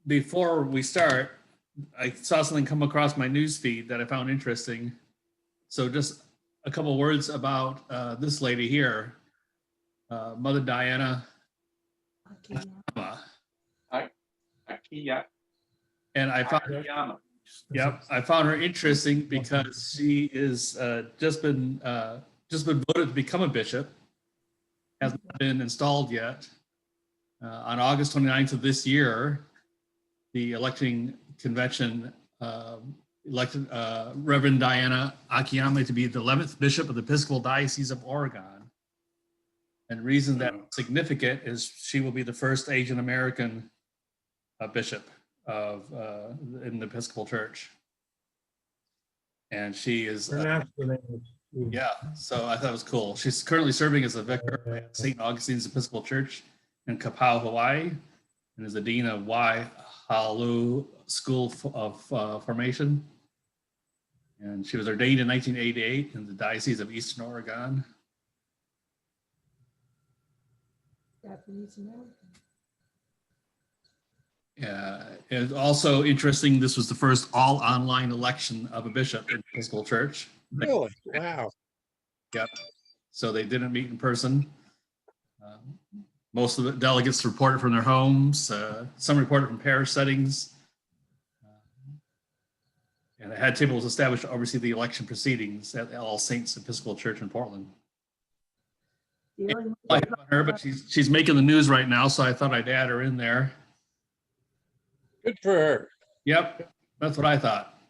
before we start, I saw something come across my news feed that I found interesting. So just a couple words about this lady here, Mother Diana. And I found, I found her interesting because she is just been voted to become a bishop, hasn't been installed yet. On August 29th of this year, the electing convention elected Reverend Diana Akiyama to be the 11th bishop of the Episcopal Diocese of Oregon. And the reason that's significant is she will be the first Asian American bishop of in the Episcopal Church. And she is, yeah, so I thought it was cool. She's currently serving as a vicar at St. Augustine's Episcopal Church in Kapau, Hawaii, and is the dean of Waihalu School of Formation. And she was ordained in 1988 in the Diocese of Eastern Oregon. Japanese American. Yeah, it's also interesting. This was the first all online election of a bishop in the Episcopal Church. Really? Wow. Yep. So they didn't meet in person. Most of the delegates reported from their homes. Some reported from parish settings. And a head table was established to oversee the election proceedings at All Saints Episcopal Church in Portland. I about her, but she's making the news right now, so I thought I'd add her in there. Good for her. Yep, that's what I thought.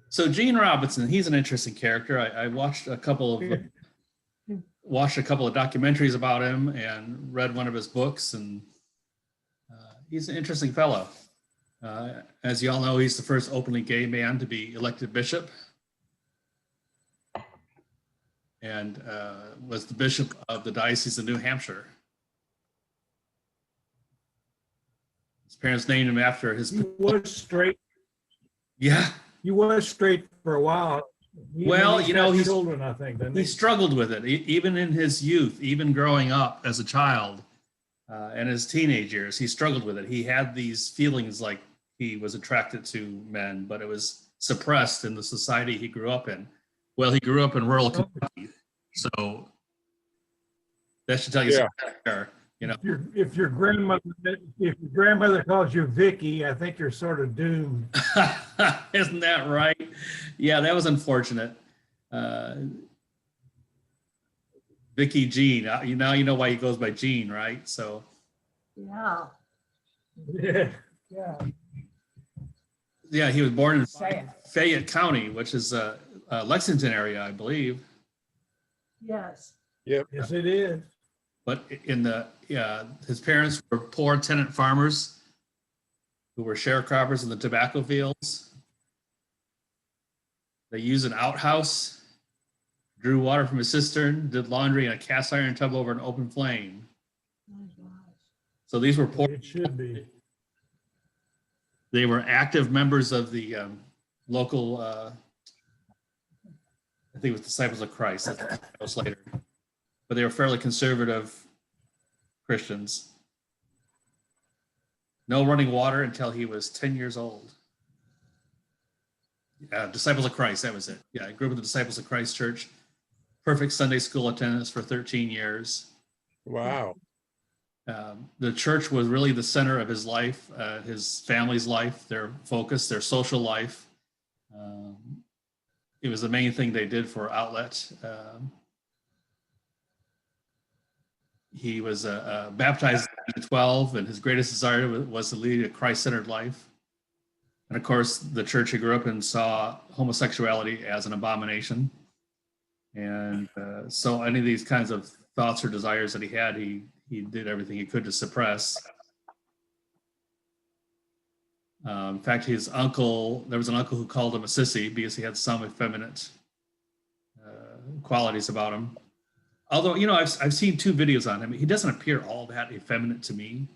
So Gene Robinson, he's an interesting character. I watched a couple of documentaries about him and read one of his books, and he's an interesting fellow. As you all know, he's the first openly gay man to be elected bishop, and was the bishop of the Diocese of New Hampshire. His parents named him after his. He was straight. Yeah. He was straight for a while. Well, you know, children, I think, he struggled with it, even in his youth, even growing up as a child, and his teenage years, he struggled with it. He had these feelings like he was attracted to men, but it was suppressed in the society he grew up in. Well, he grew up in rural Kentucky, so that should tell you something there. You know, if your grandmother calls you Vicky, I think you're sort of doomed. Isn't that right? Yeah, that was unfortunate. Vicky Jean. Now you know why he goes by Jean, right? So. Yeah. Yeah. Yeah, he was born in Fayette County, which is Lexington area, I believe. Yes. Yep. Yes, it is. But in his parents were poor tenant farmers who were sharecroppers in the tobacco fields. They used an outhouse, drew water from a cistern, did laundry in a cast iron tub over an open flame. Oh, gosh. So these were poor. It should be. They were active members of the local, I think it was Disciples of Christ. That was later. But they were fairly conservative Christians. No running water until he was 10 years old. Disciples of Christ, that was it. Yeah, I grew up in the Disciples of Christ Church. Perfect Sunday school attendance for 13 years. Wow. The church was really the center of his life, his family's life, their focus, their social life. It was the main thing they did for outlet. He was baptized at 12, and his greatest desire was to lead a Christ-centered life. And of course, the church he grew up in saw homosexuality as an abomination. And so any of these kinds of thoughts or desires that he had, he did everything he could to suppress. In fact, his uncle, there was an uncle who called him a sissy because he had some effeminate qualities about him. Although, you know, I've seen 2 videos on him. He doesn't appear all that effeminate to me.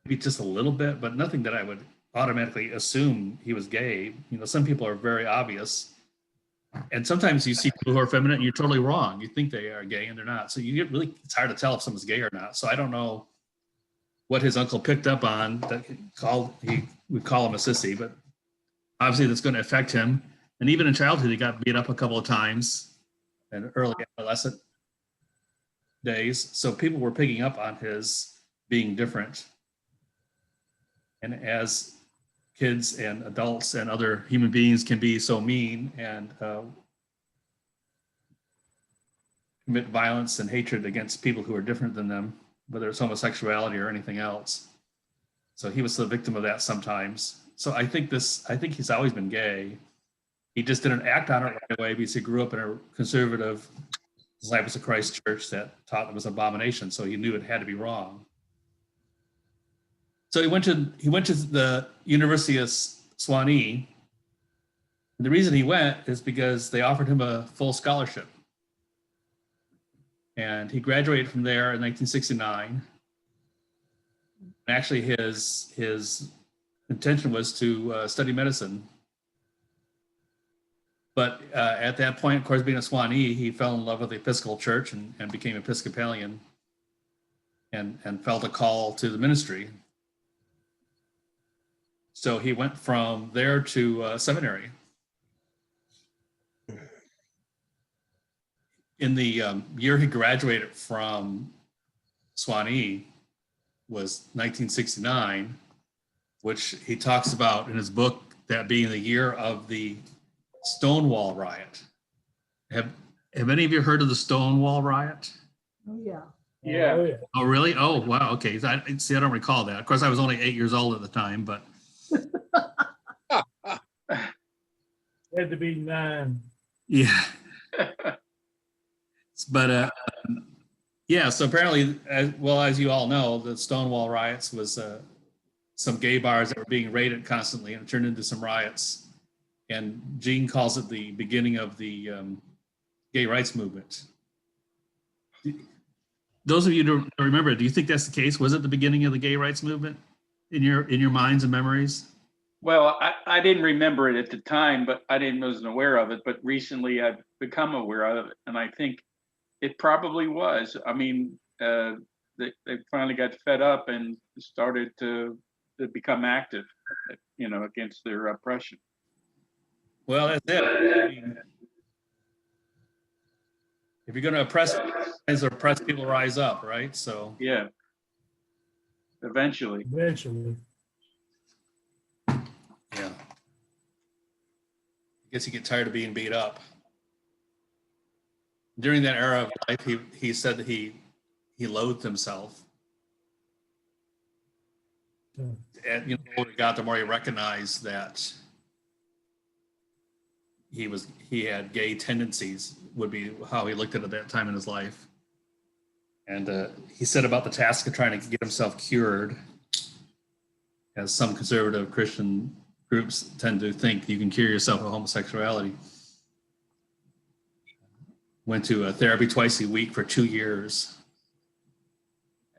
Maybe just a little bit, but nothing that I would automatically assume he was gay. You know, some people are very obvious. And sometimes you see people who are feminine and you're totally wrong. You think they are gay and they're not. So you get really, it's hard to tell if someone's gay or not. So I don't know what his uncle picked up on that he would call him a sissy, but obviously that's going to affect him. And even in childhood, he got beat up a couple of times in early adolescent days. So people were picking up on his being different. And as kids and adults and other human beings can be so mean and commit violence and hatred against people who are different than them, whether it's homosexuality or anything else. So he was the victim of that sometimes. So I think he's always been gay. He just didn't act on it right away because he grew up in a conservative Disciples of Christ church that taught it was an abomination. So he knew it had to be wrong. So he went to the University of Swanee. And the reason he went is because they offered him a full scholarship. And he graduated from there in 1969. And actually, his intention was to study medicine. But at that point, of course, being a Swanee, he fell in love with the Episcopal Church and became Episcopalian and felt a call to the ministry. So he went from there to seminary. In the year he graduated from Swanee was 1969, which he talks about in his book, that being the year of the Stonewall riot. Have any of you heard of the Stonewall riot? Oh, yeah. Yeah. Oh, yeah. Oh, really? Oh, wow. Okay. I don't recall that. Of course, I was only 8 years old at the time, but Had to be 9. yeah. But yeah, so apparently, as you all know, the Stonewall riots was some gay bars that were being raided constantly, and it turned into some riots. And Gene calls it the beginning of the gay rights movement. Those of you who don't remember, do you think that's the case? Was it the beginning of the gay rights movement in your minds and memories? Well, I didn't remember it at the time, but wasn't aware of it. But recently I've become aware of it. And I think it probably was. I mean, they finally got fed up and started to become active, against their oppression. Well, that's it. I mean, if you're going to oppress people rise up, right? So Yeah. Eventually. Eventually. yeah, I guess you get tired of being beat up. During that era of life, he said that he loathed himself. Yeah. And the older he got, the more he recognized that he had gay tendencies, would be how he looked at that time in his life. And he said about the task of trying to get himself cured, as some conservative Christian groups tend to think you can cure yourself of homosexuality. Went to therapy twice a week for 2 years.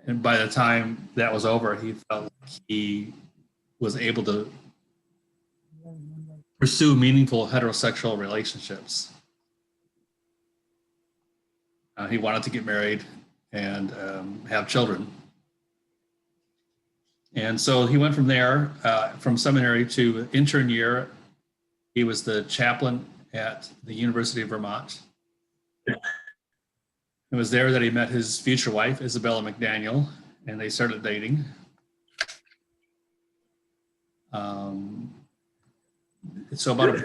And by the time that was over, he felt like he was able to pursue meaningful heterosexual relationships. He wanted to get married and have children. And so he went from there, from seminary to intern year. He was the chaplain at the University of Vermont. It was there that he met his future wife, Isabella McDaniel, and they started dating. So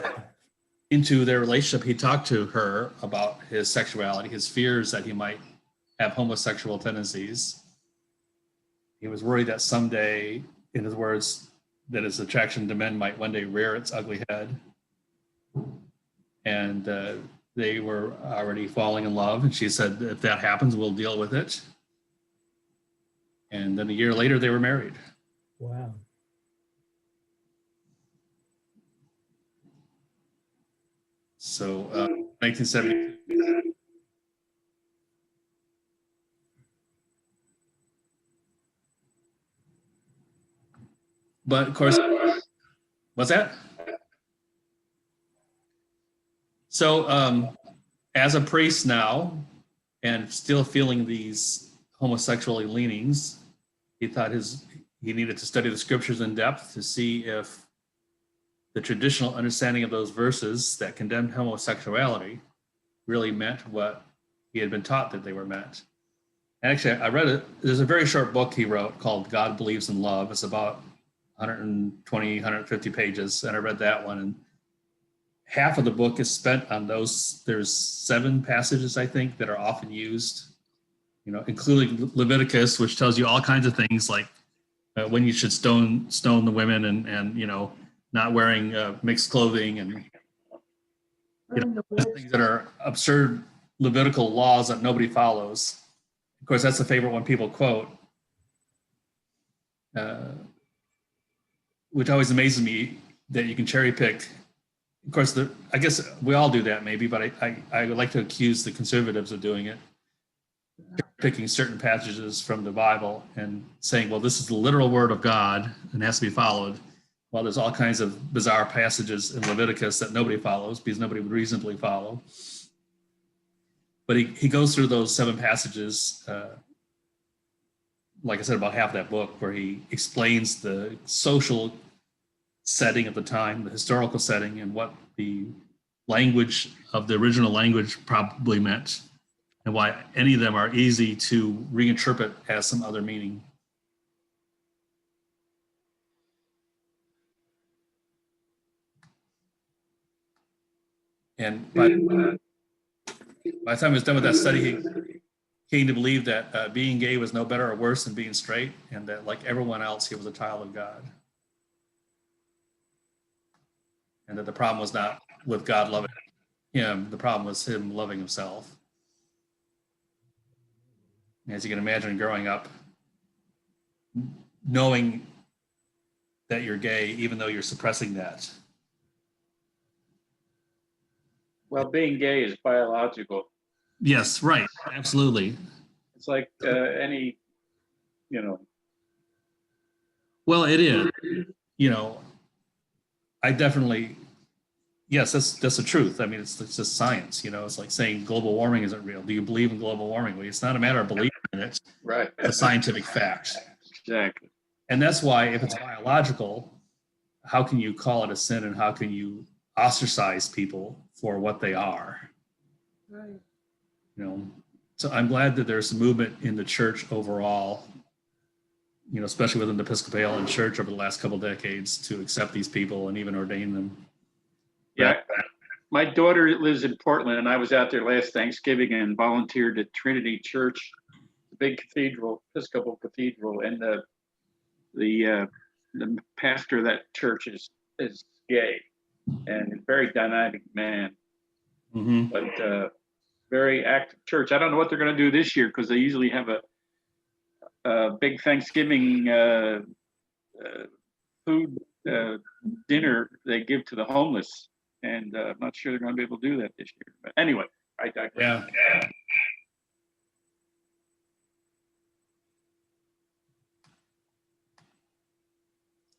into their relationship, he talked to her about his sexuality, his fears that he might have homosexual tendencies. He was worried that someday, in his words, that his attraction to men might one day rear its ugly head. And they were already falling in love. And she said, if that happens, we'll deal with it. And then a year later, they were married. Wow. So 1970. But of course, what's that? So as a priest now, and still feeling these homosexual leanings, He thought he needed to study the scriptures in depth to see if the traditional understanding of those verses that condemned homosexuality really meant what he had been taught that they were meant. Actually, I read it. There's a very short book he wrote called God Believes in Love. It's about 120, 150 pages. And I read that one. And half of the book is spent on those. There's 7 passages, I think, that are often used, including Leviticus, which tells you all kinds of things like when you should stone the women and not wearing mixed clothing and things that are absurd Levitical laws that nobody follows. Of course, that's the favorite one people quote, which always amazes me that you can cherry pick. Of course, I guess we all do that maybe, but I would like to accuse the conservatives of doing it, picking certain passages from the Bible and saying, well, this is the literal word of God and has to be followed. Well, there's all kinds of bizarre passages in Leviticus that nobody follows because nobody would reasonably follow. But he goes through those 7 passages, like I said, about half that book, where he explains the social setting of the time, the historical setting, and what the language of the original language probably meant, and why any of them are easy to reinterpret as some other meaning. And by the time he was done with that study, he came to believe that being gay was no better or worse than being straight, and that like everyone else, he was a child of God. And that the problem was not with God loving him, the problem was him loving himself. As you can imagine, growing up, knowing that you're gay, even though you're suppressing that. Well, being gay is biological. Yes, right. Absolutely. It's like any, Well, it is. I definitely, yes, that's the truth. I mean, it's just science. It's like saying global warming isn't real. Do you believe in global warming? Well, it's not a matter of believing in it. Right. It's a scientific fact. Exactly. And that's why if it's biological, how can you call it a sin and how can you ostracize people for what they are? Right. So I'm glad that there's a movement in the church overall, especially within the Episcopal church over the last couple of decades, to accept these people and even ordain them. Yeah. My daughter lives in Portland, and I was out there last Thanksgiving and volunteered at Trinity Church, the big cathedral, Episcopal cathedral, and the pastor of that church is gay and a very dynamic man. Mm-hmm. But very active church. I don't know what they're going to do this year because they usually have a big Thanksgiving food dinner they give to the homeless, and I'm not sure they're going to be able to do that this year. But anyway, I digress. Yeah.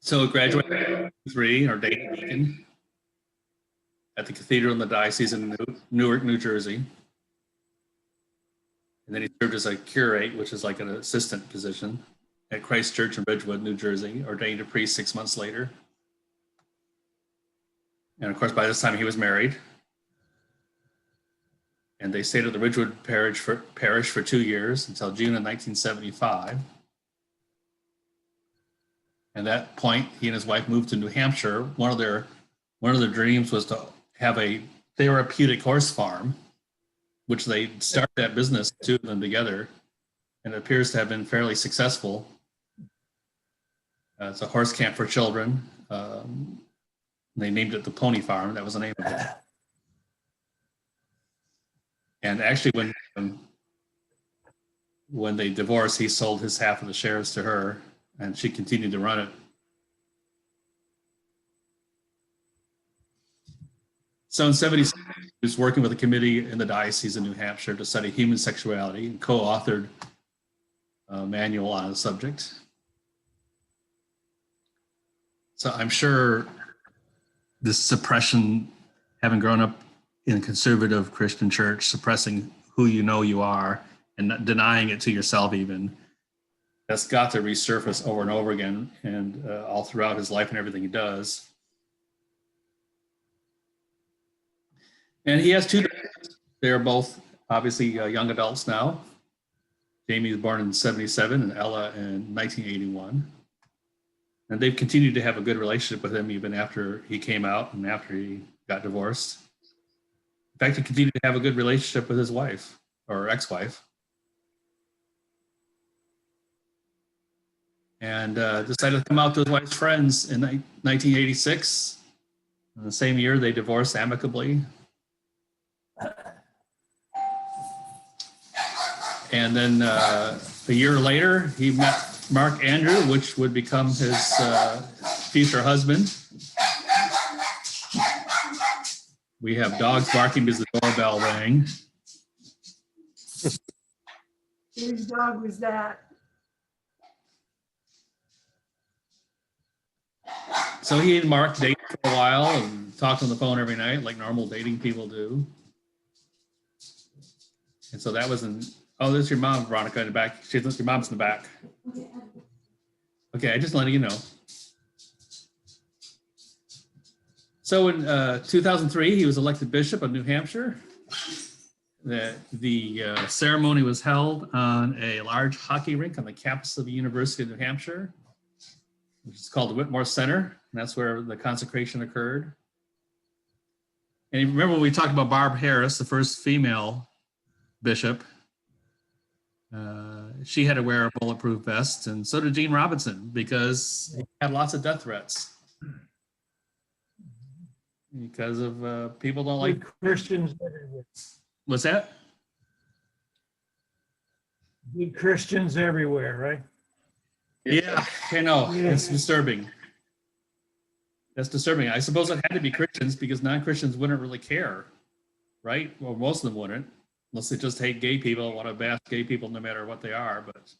So graduated in 1993, ordained deacon at the cathedral in the diocese in Newark, New Jersey. And then he served as a curate, which is like an assistant position, at Christ Church in Ridgewood, New Jersey, ordained a priest 6 months later. And of course, by this time he was married. And they stayed at the Ridgewood parish for 2 years until June of 1975. At that point, he and his wife moved to New Hampshire. One of their dreams was to have a therapeutic horse farm, which they started that business, 2 of them together, and it appears to have been fairly successful. It's a horse camp for children. They named it the Pony Farm. That was the name of it. And actually, when they divorced, he sold his half of the shares to her, and she continued to run it. So in 1976, he was working with a committee in the Diocese of New Hampshire to study human sexuality and co-authored a manual on the subject. So I'm sure this suppression, having grown up in a conservative Christian church, suppressing who you know you are and not denying it to yourself even, that's got to resurface over and over again, and all throughout his life and everything he does. And he has two daughters. They're both obviously young adults now. Jamie was born in 1977 and Ella in 1981. And they've continued to have a good relationship with him even after he came out and after he got divorced. In fact, he continued to have a good relationship with his wife or ex-wife. And decided to come out to his wife's friends in 1986. In the same year, they divorced amicably. And then a year later, he met Mark Andrew, which would become his future husband. We have dogs barking because the doorbell rang. Whose dog was that? So he and Mark dated for a while and talked on the phone every night like normal dating people do. And so that was in, oh, there's your mom, Veronica, in the back. Your mom's in the back. Okay, I just letting you know. So in 2003, he was elected bishop of New Hampshire. The ceremony was held on a large hockey rink on the campus of the University of New Hampshire, which is called the Whitmore Center. And that's where the consecration occurred. And you remember when we talked about Barb Harris, the first female bishop, she had to wear a bulletproof vest, and so did Gene Robinson, because he had lots of death threats because of people don't like Christians everywhere. What's that? Good Christians everywhere, right? Yeah, I know. Yeah. It's disturbing. That's disturbing. I suppose it had to be Christians because non-Christians wouldn't really care, right? Well, most of them wouldn't, unless they just hate gay people, want to bash gay people no matter what they are. But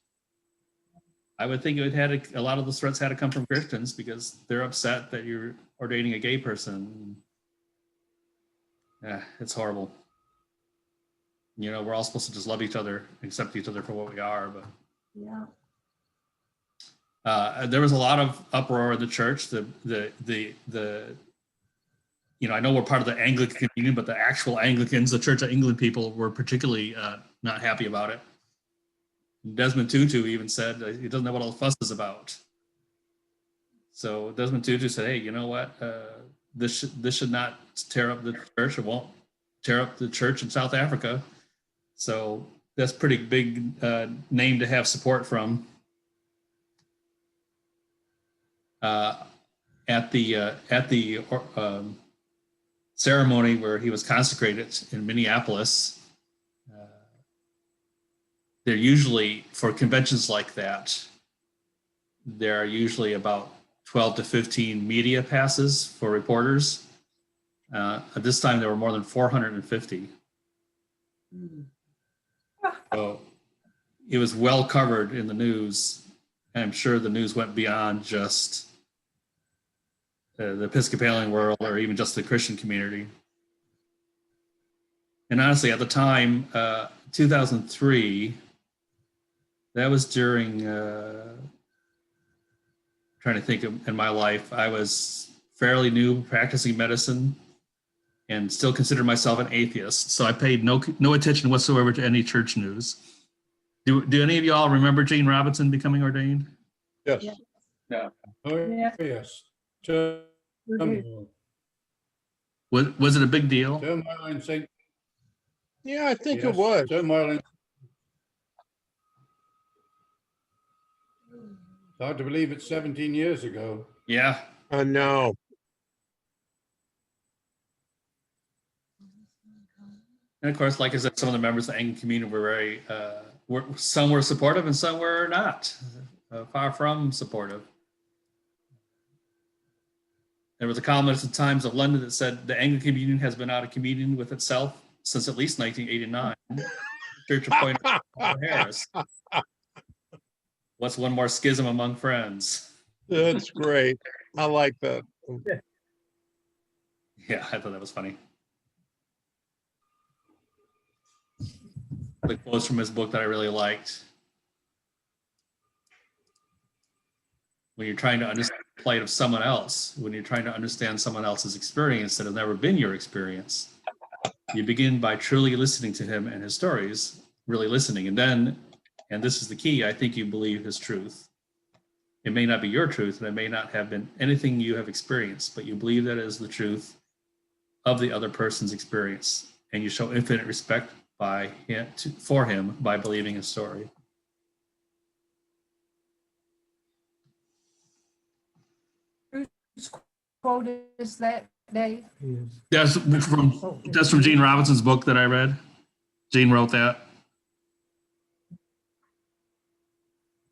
I would think it had a lot of the threats had to come from Christians because they're upset that you're ordaining a gay person. Yeah, it's horrible. You know, we're all supposed to just love each other, accept each other for what we are, but Yeah. there was a lot of uproar in the church. You know, I know we're part of the Anglican Communion, but the actual Anglicans, the Church of England people, were particularly not happy about it. Desmond Tutu even said he doesn't know what all the fuss is about. So Desmond Tutu said, "Hey, you know what? This should not tear up the church. It won't tear up the church in South Africa." So that's pretty big name to have support from. At the ceremony where he was consecrated in Minneapolis, they're usually, for conventions like that, there are usually about 12 to 15 media passes for reporters. At this time, there were more than 450. So it was well covered in the news. And I'm sure the news went beyond just the Episcopalian world or even just the Christian community. And honestly, at the time, 2003, that was during, trying to think of in my life, I was fairly new practicing medicine and still considered myself an atheist. So I paid no attention whatsoever to any church news. Do any of y'all remember Gene Robinson becoming ordained? Yes. Yeah. Yeah. Oh, Yeah. yes. Was it a big deal? Yeah, I think it was. Hard to believe it's 17 years ago. Yeah. No. And of course, like I said, some of the members of the Anglican community were very, some were supportive and some were not, far from supportive. There was a columnist in Times of London that said the Anglican Communion has been out of communion with itself since at least 1989. Church appointed Harris. What's one more schism among friends? That's great. I like that. Yeah, I thought that was funny. The quotes from his book that I really liked. when you're trying to understand the plight of someone else, when you're trying to understand someone else's experience that has never been your experience, you begin by truly listening to him and his stories, really listening. And then, and this is the key, I think you believe his truth. It may not be your truth, and it may not have been anything you have experienced, but you believe that it is the truth of the other person's experience. And you show infinite respect for him by believing his story. Whose quote is that, Dave? Yes. That's from Gene Robinson's book that I read. Gene wrote that.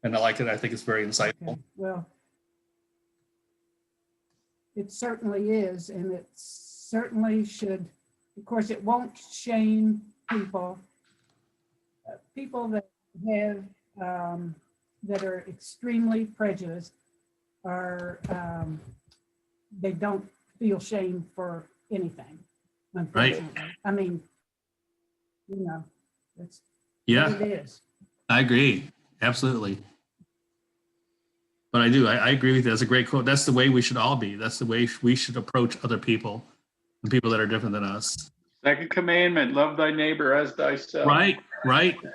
And I like it. I think it's very insightful. Okay, well, it certainly is, and it certainly should, of course, it won't shame people. People that have, that are extremely prejudiced are, they don't feel shame for anything, unfortunately. I mean, you know, that's Yeah, what it is. I agree. Absolutely. But I do. I agree with you. That's a great quote. That's the way we should all be. That's the way we should approach other people and people that are different than us. Second commandment, love thy neighbor as thyself. Right.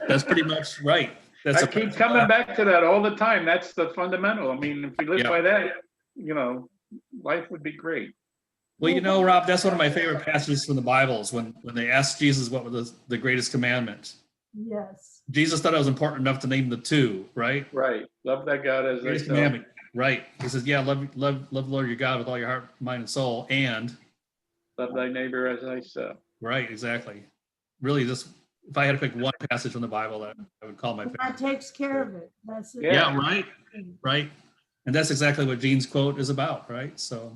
That's pretty much right. That's I keep coming back to that all the time. That's the fundamental. I mean, if we live Yeah. by that, you know, life would be great. Well, you know, Rob, that's one of my favorite passages from the Bible is when they asked Jesus what was the greatest commandment. Yes. Jesus thought it was important enough to name the two, right? Right. Love thy God as Greatest thyself. commandment. Right. He says, yeah, love the Lord your God with all your heart, mind, and soul. And Love thy neighbor as thyself. right, exactly. Really, just if I had to pick one passage from the Bible that I would call my favorite. That takes care of it. That's it. Yeah. Yeah, right. And that's exactly what Gene's quote is about, right? So,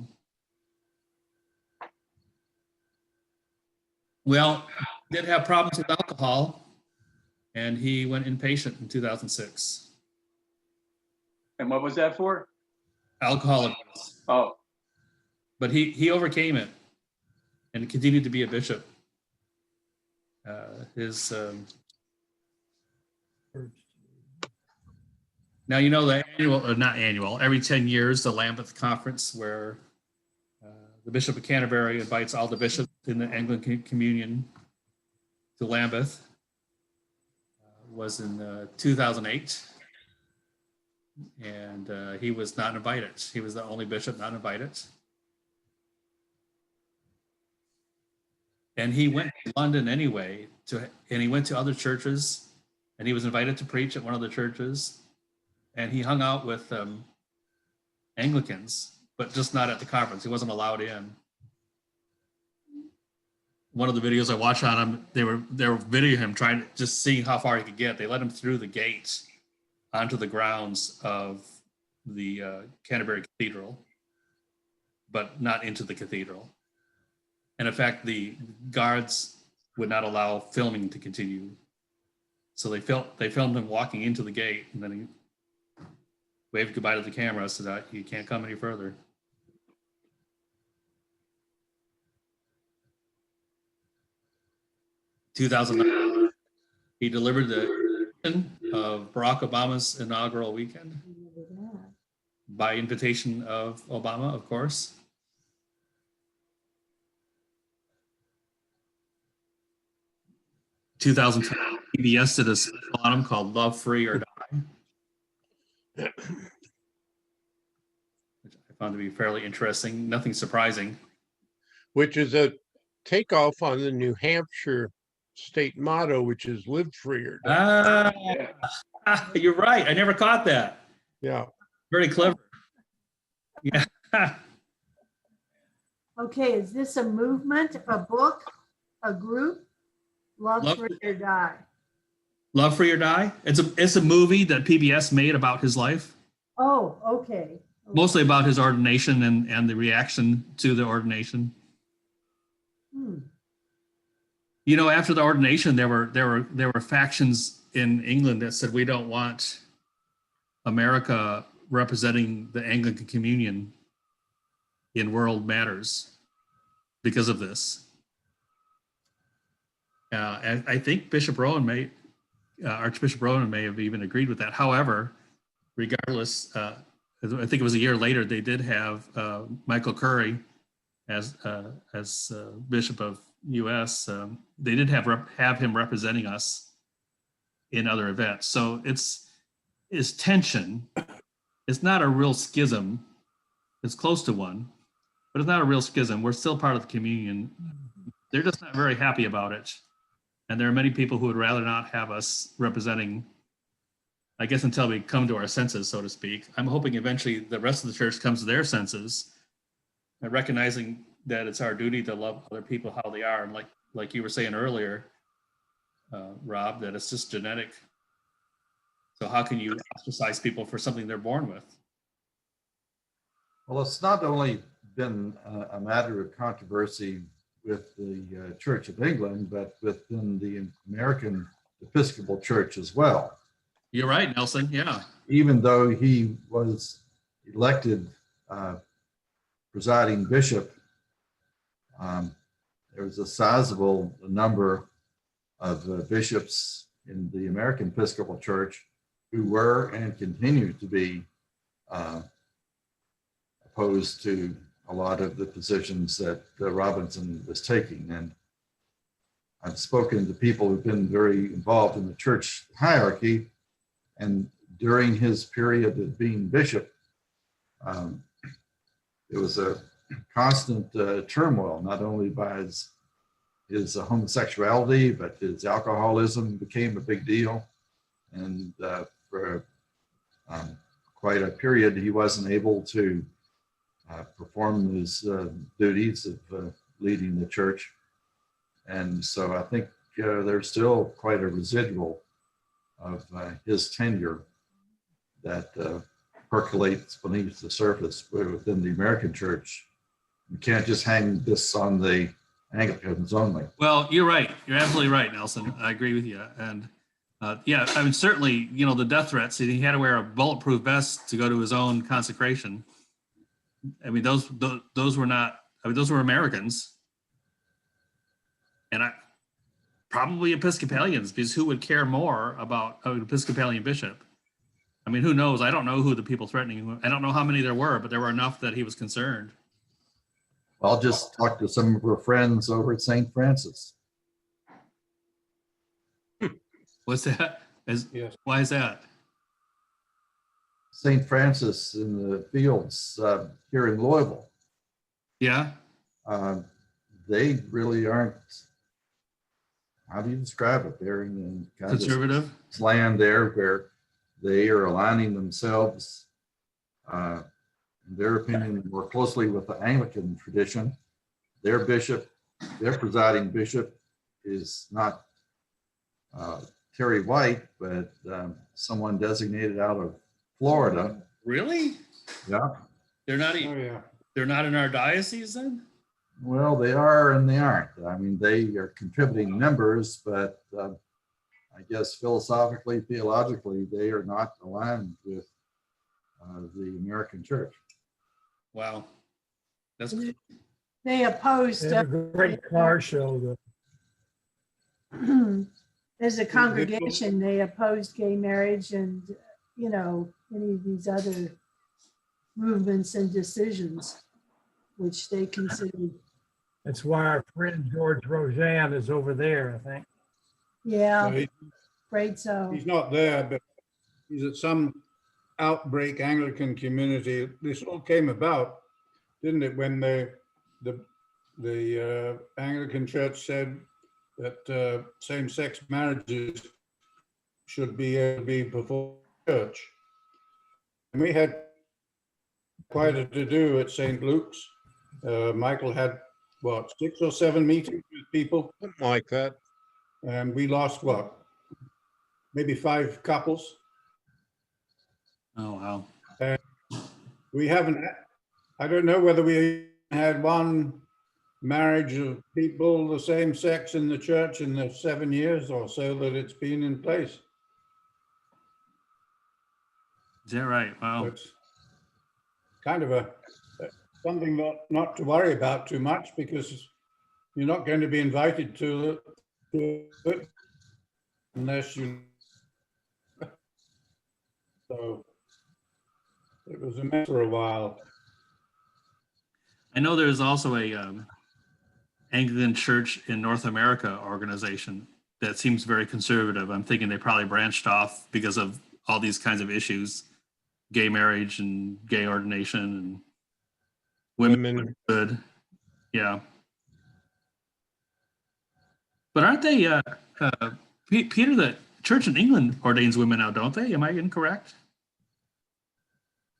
well, he did have problems with alcohol, and he went inpatient in 2006. And what was that for? Alcohol abuse. Oh, But he overcame it and continued to be a bishop. Now, you know, the annual, or not annual, every 10 years, the Lambeth Conference, where the Bishop of Canterbury invites all the bishops in the Anglican Communion to Lambeth, was in 2008. And he was not invited. He was the only bishop not invited. And he went to London anyway, and he went to other churches, and he was invited to preach at one of the churches. And he hung out with Anglicans, but just not at the conference. He wasn't allowed in. One of the videos I watched on him, they were videoing him trying to just see how far he could get. They let him through the gates onto the grounds of the Canterbury Cathedral, but not into the cathedral. And in fact, the guards would not allow filming to continue. So they filmed him walking into the gate, and then he waved goodbye to the camera, so that he can't come any further. In 2009, he delivered the of Barack Obama's inaugural weekend by invitation of Obama, of course. In 2010, PBS did a special on him called Love Free or Die, which I found to be fairly interesting, nothing surprising. Which is a takeoff on the New Hampshire state motto, which is live free or die. You're right. I never caught that. Yeah. Very clever. Yeah. Okay, is this a movement, a book, a group? Love Free or Die. Love Free or Die. It's a movie that PBS made about his life, Oh, okay. mostly about his ordination and the reaction to the ordination. You know, after the ordination, there were factions in England that said we don't want America representing the Anglican Communion in world matters because of this. And I think Archbishop Rowan may have even agreed with that. However, regardless, I think it was a year later, they did have Michael Curry as Bishop of U.S. They did have him representing us in other events. So it's tension. It's not a real schism. It's close to one, but it's not a real schism. We're still part of the communion. They're just not very happy about it. And there are many people who would rather not have us representing, I guess, until we come to our senses, so to speak. I'm hoping eventually the rest of the church comes to their senses, and recognizing that it's our duty to love other people how they are. And like you were saying earlier, Rob, that it's just genetic. So how can you ostracize people for something they're born with? Well, it's not only been a matter of controversy with the Church of England, but within the American Episcopal Church as well. You're right, Nelson. Yeah. Even though he was elected presiding bishop, there was a sizable number of bishops in the American Episcopal Church who were and continue to be opposed to a lot of the positions that Robinson was taking. And I've spoken to people who've been very involved in the church hierarchy, and during his period of being bishop, it was a constant turmoil, not only by his homosexuality, but his alcoholism became a big deal. And for quite a period, he wasn't able to perform his duties of leading the church. And so I think there's still quite a residual of his tenure that percolates beneath the surface within the American church. You can't just hang this on the Anglicans only. Well, you're right. You're absolutely right, Nelson. I agree with you. And yeah, I mean, certainly, the death threats, he had to wear a bulletproof vest to go to his own consecration. I mean, those were not, those were Americans. And probably Episcopalians, because who would care more about an Episcopalian bishop? I mean, who knows? I don't know who the people threatening him. I don't know how many there were, but there were enough that he was concerned. I'll just talk to some of our friends over at St. Francis. What's that? Yes. Why is that? St. Francis in the fields here in Louisville. Yeah. They really aren't, how do you describe it? They're in kind Conservative. of this land there where they are aligning themselves, in their opinion, more closely with the Anglican tradition. Their bishop, their presiding bishop is not Terry White, but someone designated out of Florida. Really? Yeah. They're not. Oh, yeah. They're not in our diocese then. Well, they are and they aren't. I mean, they are contributing members, but I guess philosophically, theologically, they are not aligned with the American church. Wow. That's They opposed, They have a great car show. as a congregation, they opposed gay marriage and, any of these other movements and decisions, which they considered. That's why our friend George Roseanne is over there, I think. Yeah, No, afraid so. he's not there, but he's at some outbreak Anglican community. This all came about, didn't it, when the Anglican Church said that same-sex marriages should be able to be performed in church. And we had quite a to-do at St. Luke's. Michael had, 6 or 7 meetings with people, Something like that. and we lost maybe 5 couples. oh wow. We haven't, I don't know whether we had one marriage of people the same sex in the church in the 7 years or so that it's been in place. Is that right? So Wow. it's kind of something not to worry about too much, because you're not going to be invited to it unless you. So It was a mess for a while. I know there's also a Anglican Church in North America organization that seems very conservative. I'm thinking they probably branched off because of all these kinds of issues, gay marriage and gay ordination and women. Good. Yeah. But aren't they, Peter, the church in England ordains women now, don't they? Am I incorrect?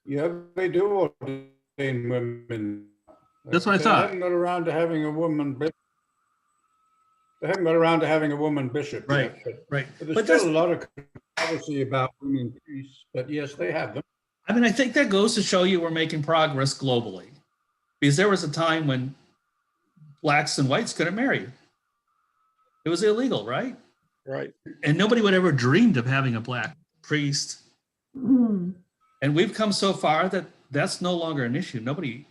Yeah, they do ordain women. That's what I They thought. haven't got around to having a woman bishop. They haven't got around to having a woman bishop Right, yet, right. but there's But still that's, a lot of controversy about women priests, but yes, they have them. I mean, I think that goes to show you we're making progress globally. Because there was a time when blacks and whites couldn't marry. It was illegal, right? Right. And nobody would ever dreamed of having a black priest. Hmm. And we've come so far that that's no longer an issue. Nobody,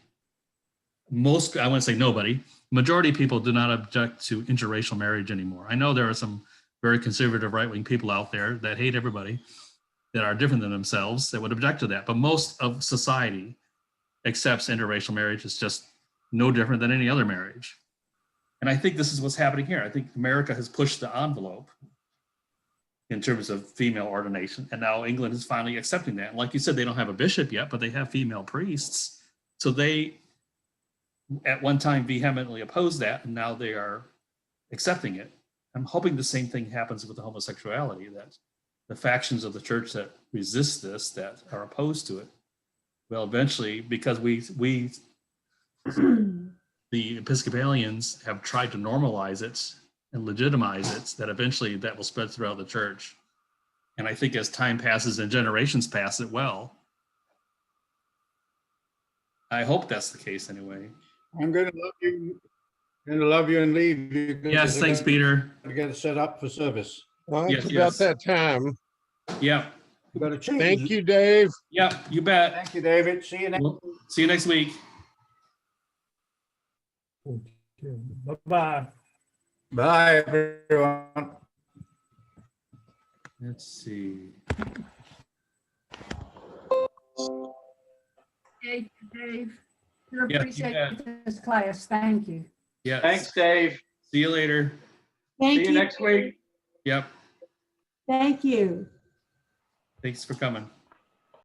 most, I wouldn't say nobody, majority of people do not object to interracial marriage anymore. I know there are some very conservative right-wing people out there that hate everybody, that are different than themselves, that would object to that. But most of society accepts interracial marriage as just no different than any other marriage. And I think this is what's happening here. I think America has pushed the envelope in terms of female ordination. And now England is finally accepting that. And like you said, they don't have a bishop yet, but they have female priests. So they, at one time, vehemently opposed that, and now they are accepting it. I'm hoping the same thing happens with the homosexuality, that the factions of the church that resist this, that are opposed to it, will eventually, because we the Episcopalians have tried to normalize it and legitimize it, that eventually that will spread throughout the church. And I think as time passes and generations pass, it will. I hope that's the case anyway. I'm going to love you and leave you. Yes, thanks, Peter. To get it set up for service. Well, it's Yes, about yes. that time. Yeah, You got to change. Thank you, Dave. yeah, you bet. Thank you, David. See you next. See you next week. Bye-bye. Bye, everyone. Let's see. Dave, you Yeah, appreciate yeah. this class. Thank you. Yeah. Thanks, Dave. See you later. Thank See you next week. Yep. Thank you. Thanks for coming.